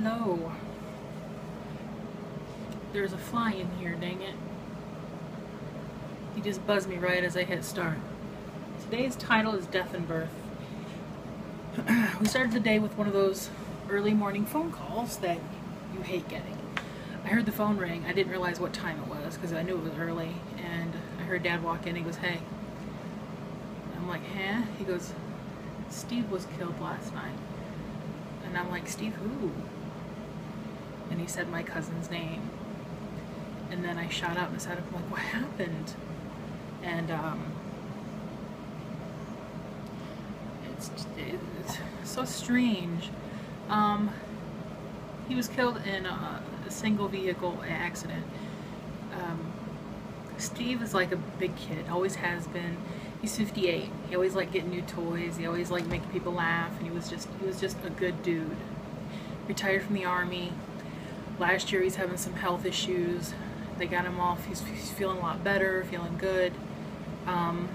Hello. There's a fly in here, dang it. He just buzzed me right as I hit start. Today's title is Death and Birth. We started the day with one of those early morning phone calls that you hate getting. I heard the phone ring. I didn't realize what time it was because I knew it was early. And I heard Dad walk in. He goes, "Hey." I'm like, "Huh?" He goes, "Steve was killed last night." And I'm like, "Steve who?" And he said my cousin's name. And then I shot up and sat up. I'm like, "What happened?" And it's so strange. He was killed in a single vehicle accident. Steve is like a big kid, always has been. He's 58. He always liked getting new toys. He always liked making people laugh, and he was just a good dude. Retired from the Army. Last year he's having some health issues. They got him off. He's feeling a lot better, feeling good. And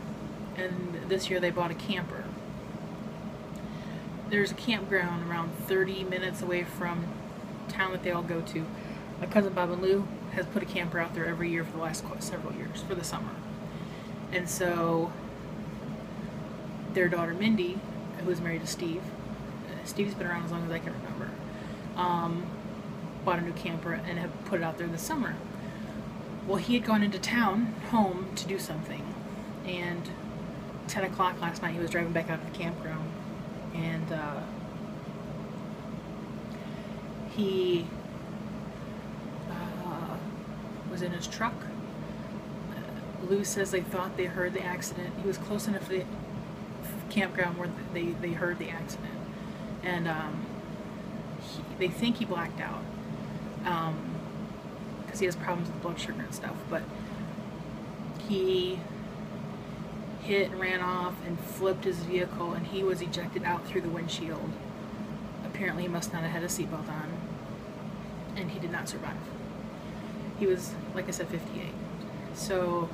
this year they bought a camper. There's a campground around 30 minutes away from town that they all go to. My cousin Bob and Lou has put a camper out there every year for the last several years for the summer. And so their daughter Mindy, who is married to Steve, Steve's been around as long as I can remember, bought a new camper and have put it out there this summer. Well, he had gone into town, home, to do something, and 10 o'clock last night he was driving back out to the campground, and he was in his truck. Lou says they thought they heard the accident. He was close enough to the campground where they heard the accident, and they think he blacked out because he has problems with blood sugar and stuff, but he hit and ran off and flipped his vehicle, and he was ejected out through the windshield. Apparently he must not have had a seatbelt on, and he did not survive. He was, like I said, 58. So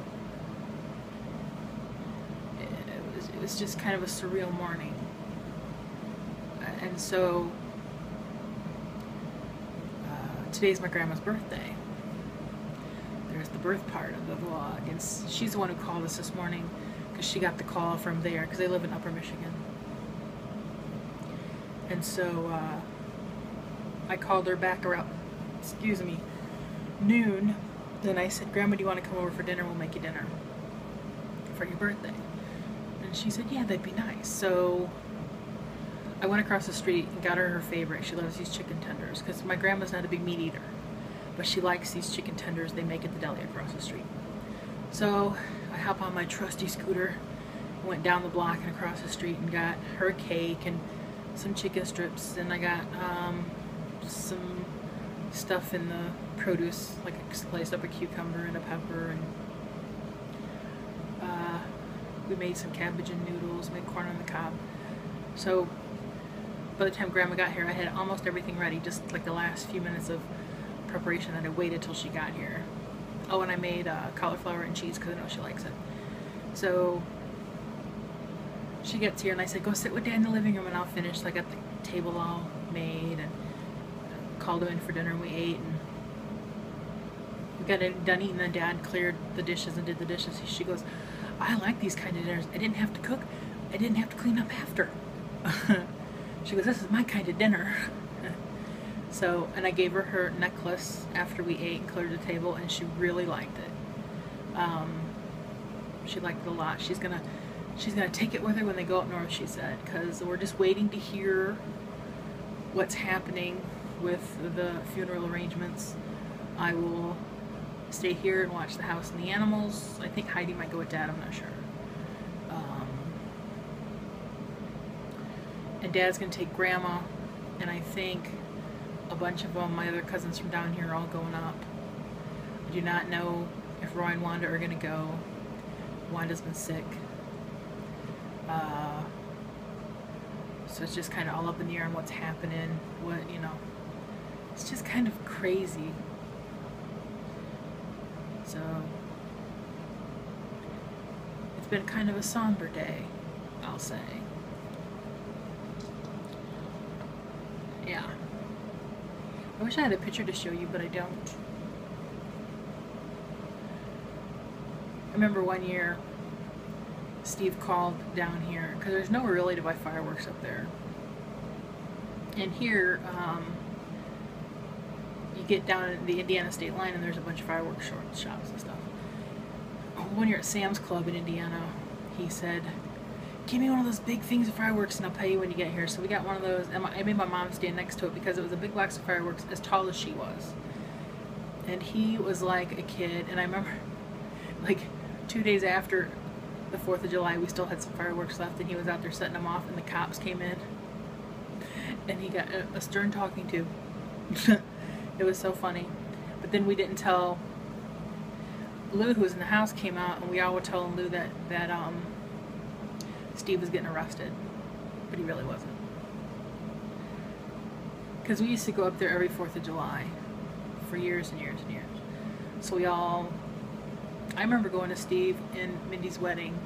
it was just kind of a surreal morning. And so today's my grandma's birthday. There's the birth part of the vlog, and she's the one who called us this morning because she got the call from there because they live in Upper Michigan. And so I called her back around, noon. Then I said, "Grandma, do you want to come over for dinner? We'll make you dinner for your birthday." And she said, "Yeah, that'd be nice." So I went across the street and got her favorite. She loves these chicken tenders because my grandma's not a big meat eater, but she likes these chicken tenders they make at the deli across the street. So I hop on my trusty scooter, went down the block and across the street and got her a cake and some chicken strips, and I got some stuff in the produce, like I sliced up a cucumber and a pepper, and we made some cabbage and noodles, made corn on the cob. So by the time Grandma got here, I had almost everything ready, just like the last few minutes of preparation that I waited till she got here. Oh, and I made cauliflower and cheese because I know she likes it. So she gets here and I said, "Go sit with Dad in the living room and I'll finish." So I got the table all made and called him in for dinner, and we ate, and we got it done eating, and Dad cleared the dishes and did the dishes. She goes, "I like these kind of dinners. I didn't have to cook. I didn't have to clean up after." She goes, "This is my kind of dinner." So, and I gave her necklace after we ate and cleared the table, and she really liked it. She liked it a lot. She's gonna take it with her when they go up north, she said, because we're just waiting to hear what's happening with the funeral arrangements. I will stay here and watch the house and the animals. I think Heidi might go with Dad, I'm not sure. And Dad's gonna take Grandma, and I think a bunch of them, my other cousins from down here, are all going up. I do not know if Roy and Wanda are gonna go. Wanda's been sick. So it's just kind of all up in the air on what's happening, it's just kind of crazy. So it's been kind of a somber day, I'll say. Yeah. I wish I had a picture to show you, but I don't. I remember one year Steve called down here because there's nowhere really to buy fireworks up there. And here, you get down at the Indiana state line and there's a bunch of fireworks shops and stuff. One year at Sam's Club in Indiana, he said, "Give me one of those big things of fireworks and I'll pay you when you get here." So we got one of those, and I made my mom stand next to it because it was a big box of fireworks as tall as she was. And he was like a kid, and I remember, like, 2 days after the 4th of July, we still had some fireworks left, and he was out there setting them off, and the cops came in, and he got a stern talking to. It was so funny. But then we didn't tell Lou, who was in the house, came out, and we all were telling Lou that Steve was getting arrested, but he really wasn't. Because we used to go up there every 4th of July for years and years and years. So I remember going to Steve and Mindy's wedding.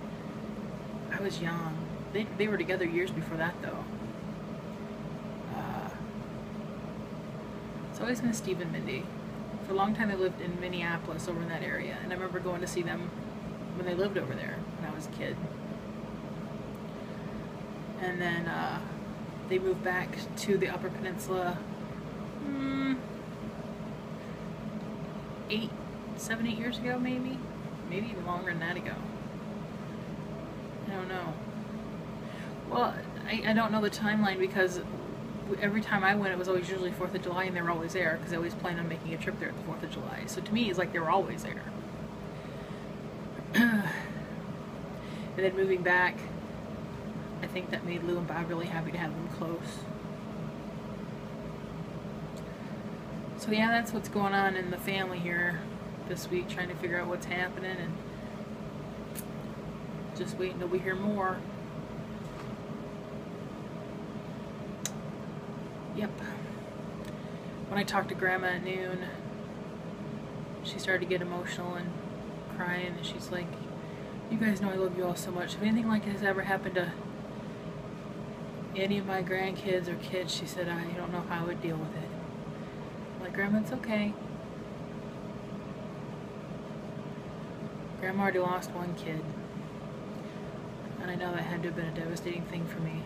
I was young. They were together years before that, though. It's always been Steve and Mindy. For a long time, they lived in Minneapolis, over in that area, and I remember going to see them when they lived over there when I was a kid. And then they moved back to the Upper Peninsula 7, 8 years ago, maybe even longer than that ago. I don't know. Well, I don't know the timeline because every time I went, it was always usually 4th of July, and they were always there because I always planned on making a trip there at the 4th of July. So to me, it's like they were always there. And then moving back, I think that made Lou and Bob really happy to have them close. So yeah, that's what's going on in the family here this week, trying to figure out what's happening and just waiting till we hear more. Yep. When I talked to Grandma at noon, she started to get emotional and crying, and she's like, "You guys know I love you all so much. If anything like this ever happened to any of my grandkids or kids," she said, "I don't know how I would deal with it." I'm like, "Grandma, it's okay." Grandma already lost one kid, and I know that had to have been a devastating thing for me,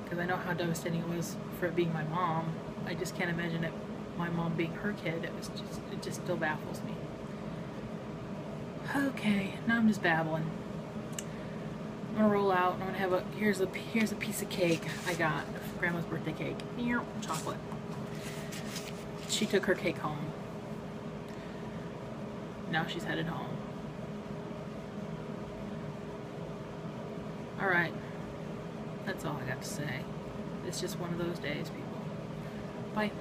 because I know how devastating it was for it being my mom. I just can't imagine it, my mom being her kid. It just still baffles me. Okay, now I'm just babbling. I'm gonna roll out, and I'm gonna have here's a piece of cake I got, Grandma's birthday cake. Here, chocolate. She took her cake home. Now she's headed home. Alright. That's all I got to say. It's just one of those days, people. Bye.